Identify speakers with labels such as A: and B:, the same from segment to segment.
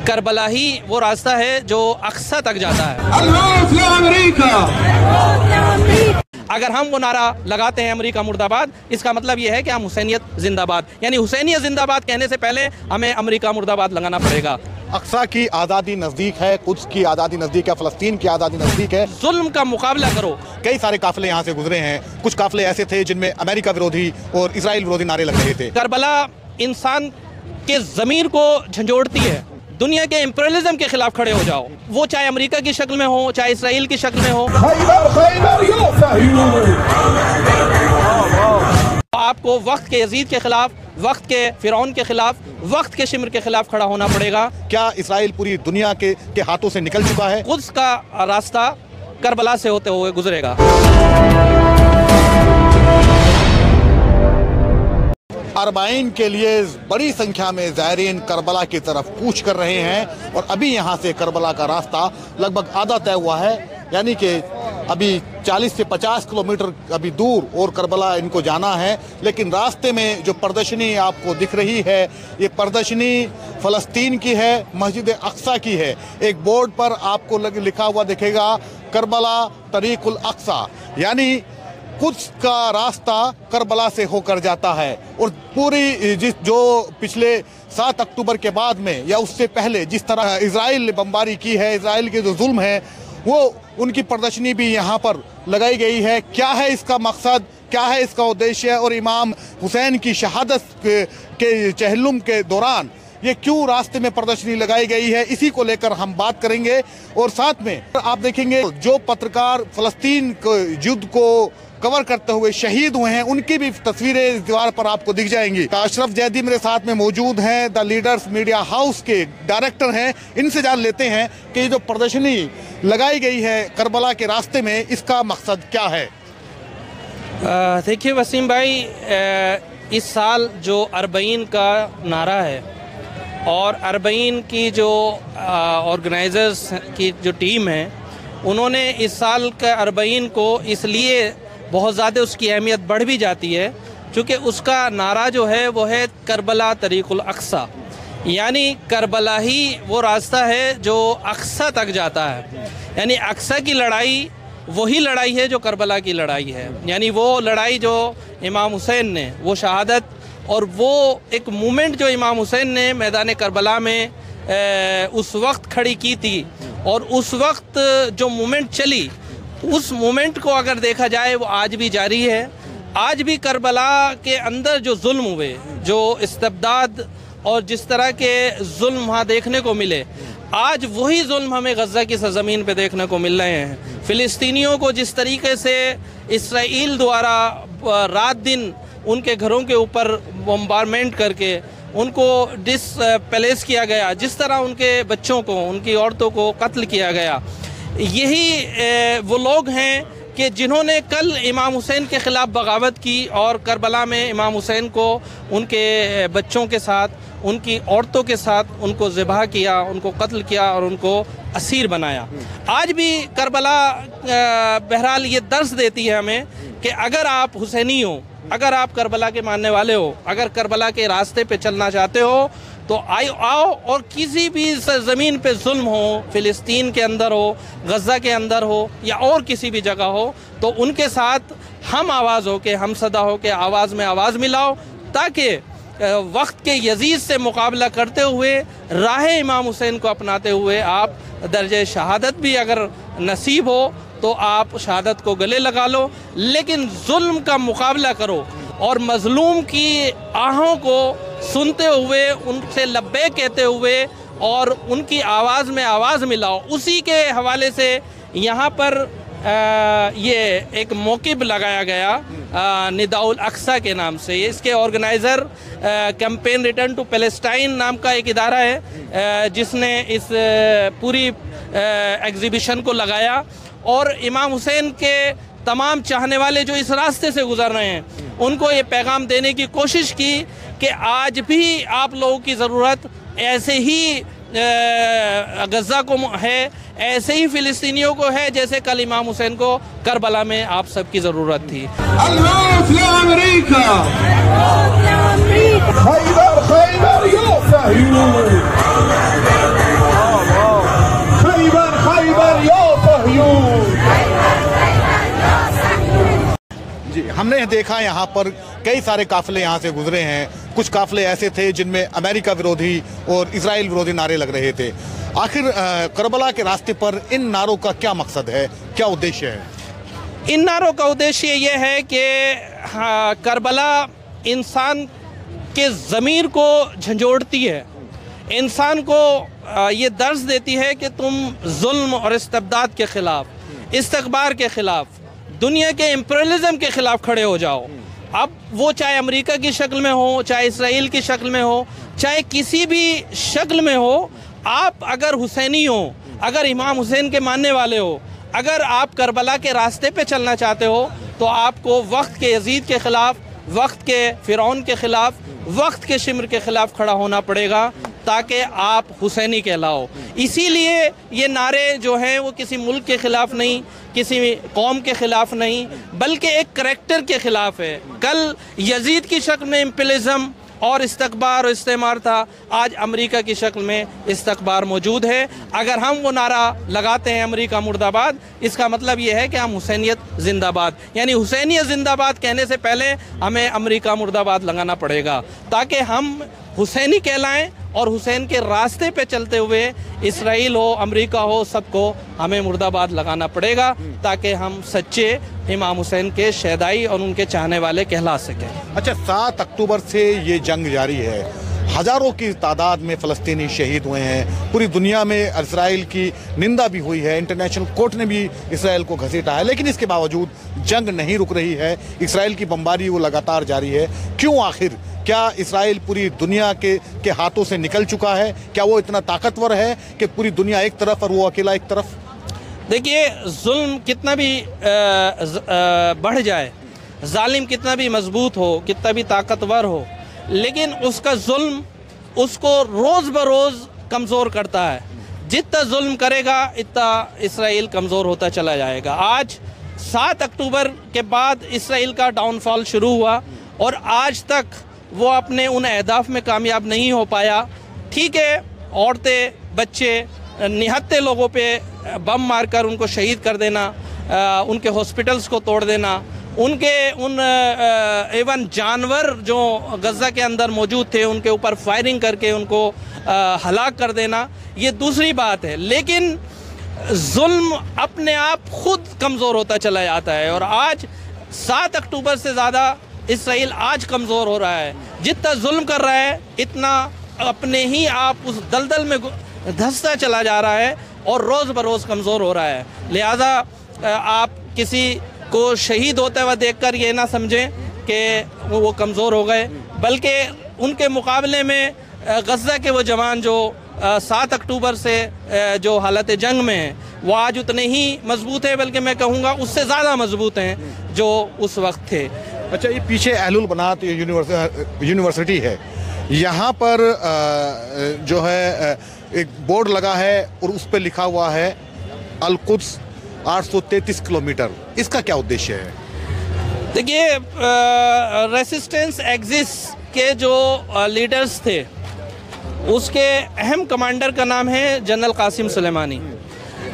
A: Karbala ही वो रास्ता है जो अक्सा तक जाता है। अगर हम वो नारा लगाते हैं अमेरिका मुर्दाबाद, इसका मतलब ये है कि हम हुसैनियत जिंदाबाद, यानी हुसैनियत जिंदाबाद कहने से पहले हमें अमेरिका मुर्दाबाद लगाना पड़ेगा।
B: अक्सा की आज़ादी नज़दीक है, कुद्स की आज़ादी नज़दीक है, फ़लस्तीन की आज़ादी नज़दीक है।
A: जुल्म का मुकाबला करो।
B: कई सारे काफ़िले यहाँ से गुजरे हैं, कुछ काफ़िले ऐसे थे जिनमें अमेरिका विरोधी और इजराइल विरोधी नारे लग रहे थे।
A: करबला इंसान के ज़मीर को झंझोड़ती है। दुनिया के इम्पीरियलिज्म के खिलाफ खड़े हो जाओ, वो चाहे अमेरिका की शक्ल में हो, चाहे इसराइल की शक्ल में हो। आपको वक्त के यजीद के खिलाफ, वक्त के फिरौन के खिलाफ, वक्त के शिमर के खिलाफ खड़ा होना पड़ेगा।
B: क्या इसराइल पूरी दुनिया के हाथों से निकल चुका है?
A: कुद्स का रास्ता करबला से होते हुए गुजरेगा।
B: अरबाइन के लिए बड़ी संख्या में ज़ायरीन करबला की तरफ कूच कर रहे हैं और अभी यहाँ से करबला का रास्ता लगभग आधा तय हुआ है, यानी कि अभी 40 से 50 किलोमीटर अभी दूर और करबला इनको जाना है। लेकिन रास्ते में जो प्रदर्शनी आपको दिख रही है, ये प्रदर्शनी फ़लस्तीन की है, मस्जिद अक्सा की है। एक बोर्ड पर आपको लिखा हुआ दिखेगा करबला तरीकुल अक्सा, यानी कुद्स का रास्ता करबला से होकर जाता है। और पूरी जो पिछले 7 अक्टूबर के बाद में या उससे पहले जिस तरह इजराइल ने बमबारी की है, इजराइल के जो जुल्म है, वो उनकी प्रदर्शनी भी यहाँ पर लगाई गई है। क्या है इसका मकसद, क्या है इसका उद्देश्य, और इमाम हुसैन की शहादत के चहलुम के दौरान ये क्यों रास्ते में प्रदर्शनी लगाई गई है, इसी को लेकर हम बात करेंगे। और साथ में आप देखेंगे जो पत्रकार फ़लस्तीन युद्ध को कवर करते हुए शहीद हुए हैं, उनकी भी तस्वीरें इस दीवार पर आपको दिख जाएंगी। अशरफ जैदी मेरे साथ में मौजूद हैं, द लीडर्स मीडिया हाउस के डायरेक्टर हैं। इनसे जान लेते हैं कि जो प्रदर्शनी लगाई गई है करबला के रास्ते में, इसका मकसद क्या है।
A: देखिए वसीम भाई, इस साल जो अरबईन का नारा है और अरबईन की जो ऑर्गेनाइजर्स की जो टीम है, उन्होंने इस साल का अरबईन को इसलिए बहुत ज़्यादा उसकी अहमियत बढ़ भी जाती है क्योंकि उसका नारा जो है वो है करबला तरीकुल अक्सा, यानी करबला ही वो रास्ता है जो अक्सा तक जाता है। यानी अक्सा की लड़ाई वही लड़ाई है जो करबला की लड़ाई है, यानी वो लड़ाई जो इमाम हुसैन ने, वो शहादत और वो एक मूवमेंट जो इमाम हुसैन ने मैदान करबला में उस वक्त खड़ी की थी, और उस वक्त जो मूवमेंट चली, उस मूवमेंट को अगर देखा जाए वो आज भी जारी है। आज भी करबला के अंदर जो जुल्म हुए, जो इस्तबदाद और जिस तरह के जुल्म वहाँ देखने को मिले, आज वही जुल्म हमें गज़ा की सरज़मीन पे देखने को मिल रहे हैं। फ़िलिस्तीनियों को जिस तरीके से इसराइल द्वारा रात दिन उनके घरों के ऊपर बम्बारमेंट करके उनको डिसप्लेस किया गया, जिस तरह उनके बच्चों को, उनकी औरतों को कत्ल किया गया, यही वो लोग हैं कि जिन्होंने कल इमाम हुसैन के ख़िलाफ़ बगावत की और करबला में इमाम हुसैन को उनके बच्चों के साथ, उनकी औरतों के साथ उनको ज़िबा किया, उनको कत्ल किया और उनको असीर बनाया। आज भी करबला बहरहाल ये दर्स देती है हमें कि अगर आप हुसैनी हो, अगर आप करबला के मानने वाले हो, अगर करबला के रास्ते पे चलना चाहते हो, तो आओ और किसी भी ज़मीन पे जुल्म हो, फ़िलिस्तीन के अंदर हो, गज़ा के अंदर हो या और किसी भी जगह हो, तो उनके साथ हम आवाज़ हो के, हम सदा हो के आवाज़ में आवाज़ मिलाओ, ताकि वक्त के यजीद से मुकाबला करते हुए राह इमाम हुसैन को अपनाते हुए आप दर्जे शहादत भी अगर नसीब हो तो आप शहादत को गले लगा लो, लेकिन जुल्म का मुकाबला करो और मज़लूम की आहों को सुनते हुए, उनसे लब्बैक कहते हुए और उनकी आवाज़ में आवाज़ मिलाओ। उसी के हवाले से यहाँ पर ये एक मौक़िफ़ लगाया गया निदाउल अक्सा के नाम से। इसके organiser campaign return to Palestine नाम का एक इदारा है जिसने इस पूरी एग्ज़िबिशन को लगाया, और इमाम हुसैन के तमाम चाहने वाले जो इस रास्ते से गुज़र रहे हैं उनको ये पैगाम देने की कोशिश की कि आज भी आप लोगों की ज़रूरत ऐसे ही गज़ा को है, ऐसे ही फ़िलिस्तीनियों को है जैसे कल इमाम हुसैन को करबला में आप सबकी ज़रूरत थी।
C: अल्लाह
B: हमने देखा यहाँ पर कई सारे काफिले यहाँ से गुजरे हैं। कुछ काफिले ऐसे थे जिनमें अमेरिका विरोधी और इजराइल विरोधी नारे लग रहे थे। आखिर करबला के रास्ते पर इन नारों का क्या मकसद है, क्या उद्देश्य है?
A: इन नारों का उद्देश्य ये है कि करबला इंसान के ज़मीर को झंझोड़ती है, इंसान को ये दर्ज देती है कि तुम जुल्म और इस्तबदाद के ख़िलाफ़, इस्तकबार के ख़िलाफ़, दुनिया के इम्पीरियलिज़म के ख़िलाफ़ खड़े हो जाओ। अब वो चाहे अमेरिका की शक्ल में हो, चाहे इसराइल की शक्ल में हो, चाहे किसी भी शक्ल में हो, आप अगर हुसैनी हो, अगर इमाम हुसैन के मानने वाले हो, अगर आप करबला के रास्ते पे चलना चाहते हो, तो आपको वक्त के यजीद के ख़िलाफ़, वक्त के फ़िरौन के ख़िलाफ़, वक्त के शिमर के ख़िलाफ़ खड़ा होना पड़ेगा ताकि आप हुसैनी कहलाओ। इसीलिए ये नारे जो हैं वो किसी मुल्क के ख़िलाफ़ नहीं, किसी कौम के ख़िलाफ़ नहीं, बल्कि एक करैक्टर के ख़िलाफ़ है। कल यजीद की शक्ल में इम्पीरियलिज़म और इस्तकबार और इस्तेमार था, आज अमेरिका की शक्ल में इस्तकबार मौजूद है। अगर हम वो नारा लगाते हैं अमेरिका मुर्दाबाद, इसका मतलब ये है कि हम हुसैनियत जिंदाबाद, यानी हुसैनियत जिंदाबाद कहने से पहले हमें अमेरिका मुर्दाबाद लगाना पड़ेगा ताकि हम हुसैनी कहलाएं और हुसैन के रास्ते पे चलते हुए इसराइल हो, अमेरिका हो, सबको हमें मुर्दाबाद लगाना पड़ेगा ताकि हम सच्चे इमाम हुसैन के शहदाई और उनके चाहने वाले कहला सकें।
B: अच्छा, 7 अक्टूबर से ये जंग जारी है, हज़ारों की तादाद में फ़लस्तीनी शहीद हुए हैं, पूरी दुनिया में इसराइल की निंदा भी हुई है, इंटरनेशनल कोर्ट ने भी इसराइल को घसीटा है, लेकिन इसके बावजूद जंग नहीं रुक रही है, इसराइल की बमबारी वो लगातार जारी है। क्यों आखिर? क्या इसराइल पूरी दुनिया के हाथों से निकल चुका है? क्या वो इतना ताकतवर है कि पूरी दुनिया एक तरफ और वो अकेला एक तरफ?
A: देखिए, जुल्म कितना भी बढ़ जाए, जालिम कितना भी मजबूत हो, कितना भी ताकतवर हो, लेकिन उसका जुल्म उसको रोज़ बरोज़ कमज़ोर करता है। जितना जुल्म करेगा इतना इसराइल कमज़ोर होता चला जाएगा। आज 7 अक्टूबर के बाद इसराइल का डाउनफॉल शुरू हुआ और आज तक वो अपने उन अहदाफ में कामयाब नहीं हो पाया। ठीक है, औरतें, बच्चे, निहत्थे लोगों पे बम मारकर उनको शहीद कर देना, उनके हॉस्पिटल्स को तोड़ देना, उनके एवन जानवर जो गज़ा के अंदर मौजूद थे उनके ऊपर फायरिंग करके उनको हलाक कर देना, ये दूसरी बात है। लेकिन जुल्म अपने आप खुद कमज़ोर होता चला जाता है और आज 7 अक्टूबर से ज़्यादा इसराइल आज कमज़ोर हो रहा है। जितना जुल्म कर रहा है इतना अपने ही आप उस दलदल में धंसता चला जा रहा है और रोज़ बरोज़ कमज़ोर हो रहा है। लिहाजा आप किसी को शहीद होता हुआ देखकर ये ना समझें कि वो कमज़ोर हो गए, बल्कि उनके मुकाबले में गज़ा के वो जवान जो 7 अक्टूबर से जो हालत जंग में हैं वो आज उतने ही मजबूत है, बल्कि मैं कहूँगा उससे ज़्यादा मजबूत हैं जो उस वक्त थे।
B: अच्छा, ये पीछे अहलुल बनात यूनिवर्सिटी है, यहाँ पर जो है एक बोर्ड लगा है और उस पर लिखा हुआ है अल कुद्स 833 किलोमीटर, इसका क्या उद्देश्य है?
A: देखिए, रेसिस्टेंस एक्सिस के जो लीडर्स थे उसके अहम कमांडर का नाम है general Qasem Sulemani.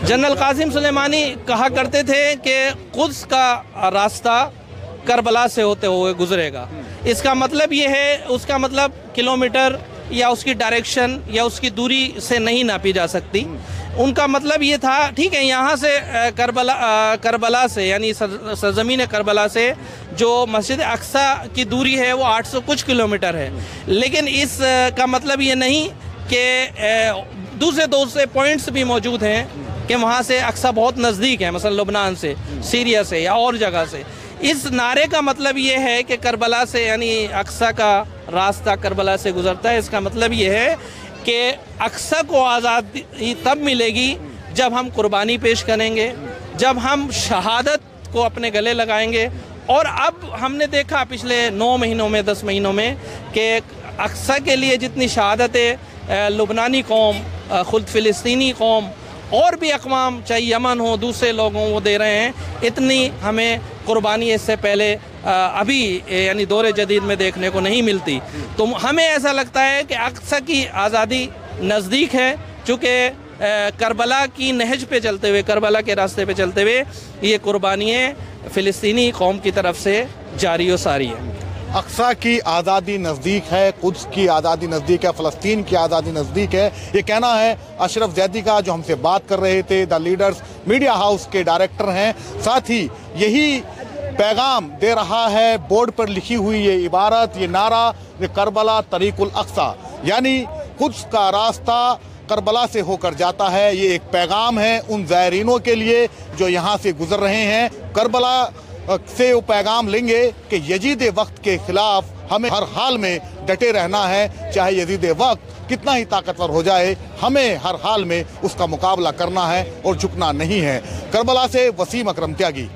A: General Qasem Sulemani कहा करते थे कि कुद्स का रास्ता करबला से होते हुए गुजरेगा। इसका मतलब ये है, उसका मतलब किलोमीटर या उसकी डायरेक्शन या उसकी दूरी से नहीं नापी जा सकती। उनका मतलब ये था, ठीक है, यहाँ से करबला से यानी सरजमीन करबला से जो मस्जिद अक्सा की दूरी है वो 800 कुछ किलोमीटर है, लेकिन इस का मतलब ये नहीं कि दूसरे पॉइंट्स भी मौजूद हैं कि वहाँ से अक्सा बहुत नज़दीक है, मसलन लुबनान से, सीरिया से या और जगह से। इस नारे का मतलब ये है कि करबला से यानी अक्सा का रास्ता करबला से गुजरता है। इसका मतलब ये है कि अक्सा को आज़ादी तब मिलेगी जब हम कुर्बानी पेश करेंगे, जब हम शहादत को अपने गले लगाएंगे। और अब हमने देखा पिछले 9 महीनों में, 10 महीनों में कि अक्सा के लिए जितनी शहादतें लुबनानी कौम, खुद फ़िलिस्तीनी कौम और भी अक़वाम, चाहे यमन हो, दूसरे लोगों वो दे रहे हैं, इतनी हमें कुर्बानी इससे पहले अभी यानी दौरे जदीद में देखने को नहीं मिलती। तो हमें ऐसा लगता है कि अक्सा की आज़ादी नज़दीक है, चूँकि करबला की नहज पे चलते हुए, करबला के रास्ते पे चलते हुए ये कुर्बानियाँ फ़िलिस्तीनी कौम की तरफ से जारी व सारी है।
B: अक्सा की आज़ादी नज़दीक है, कुद्स की आज़ादी नज़दीक है, फ़लस्तीन की आज़ादी नज़दीक है, ये कहना है अशरफ जैदी का, जो हमसे बात कर रहे थे, द लीडर्स मीडिया हाउस के डायरेक्टर हैं। साथ ही यही पैगाम दे रहा है बोर्ड पर लिखी हुई ये इबारत, ये नारा, ये करबला तरीकुल अक्सा, यानी कुद्स का रास्ता करबला से होकर जाता है। ये एक पैगाम है उन ज़ायरीनों के लिए जो यहाँ से गुजर रहे हैं। करबला से वो पैगाम लेंगे कि यजीद वक्त के खिलाफ हमें हर हाल में डटे रहना है, चाहे यजीद वक्त कितना ही ताकतवर हो जाए, हमें हर हाल में उसका मुकाबला करना है और झुकना नहीं है। करबला से वसीम अकरम त्यागी।